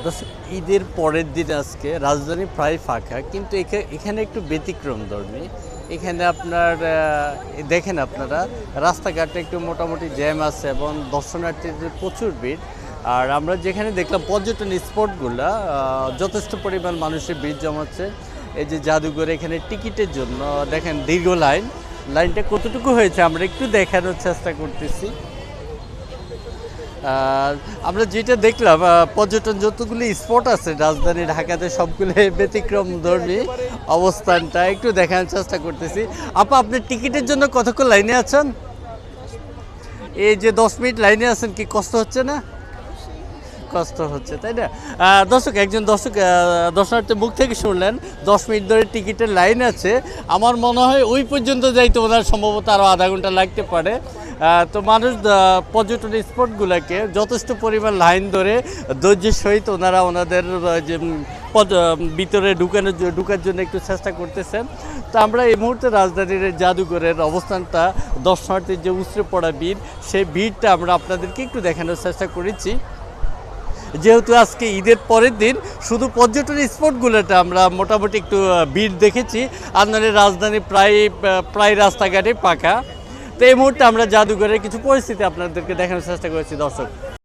দর্শক, ঈদের পরের দিন আজকে রাজধানী প্রায় ফাঁকা, কিন্তু এখানে একটু ব্যতিক্রমধর্মী। এখানে আপনার দেখেন আপনারা রাস্তাঘাটে একটু মোটামুটি জ্যাম আছে এবং দর্শনার্থীদের প্রচুর ভিড়। আর আমরা যেখানে দেখলাম পর্যটন স্পটগুলো যথেষ্ট পরিমাণ মানুষের ভিড় জমাচ্ছে। এই যে জাদুঘর, এখানে টিকিটের জন্য দেখেন দীর্ঘ লাইনটা কতটুকু হয়েছে আমরা একটু দেখানোর চেষ্টা করতেছি। আমরা যেটা দেখলাম পর্যটন যতগুলি স্পট আছে রাজধানী ঢাকাতে সবগুলো ব্যতিক্রমধর্মী অবস্থানটা একটু দেখানোর চেষ্টা করতেছি। আপনি টিকিটের জন্য কতক্ষণ লাইনে আছেন? এই যে 10 মিনিট লাইনে আছেন, কি কষ্ট হচ্ছে না? কষ্ট হচ্ছে, তাই না? একজন দর্শনার্থীর মুখ থেকে শুনলেন 10 মিনিট ধরে টিকিটের লাইন আছে। আমার মনে হয় ওই পর্যন্ত যাইতে ওনার সম্ভবত আরও আধা ঘন্টা লাগতে পারে। তো মানুষ পর্যটন স্পটগুলোকে যথেষ্ট পরিমাণ লাইন ধরে ধৈর্যের সহিত ওনাদের যে ভিতরে ঢুকার জন্য একটু চেষ্টা করতেছেন। তো আমরা এই মুহূর্তে রাজধানীর জাদুঘরের অবস্থানটা, দর্শনার্থীর যে উছড়ে পড়া ভিড়, সেই ভিড়টা আমরা আপনাদেরকে একটু দেখানোর চেষ্টা করেছি। যেহেতু আজকে ঈদের পরের দিন, শুধু পর্যটন স্পটগুলোতে আমরা মোটামুটি একটু ভিড় দেখেছি। আপনাদের রাজধানী প্রায় রাস্তাঘাটে ফাঁকা। তো এই মুহূর্তে আমরা জাদুঘরের কিছু পরিস্থিতি আপনাদেরকে দেখানোর চেষ্টা করেছি দর্শক।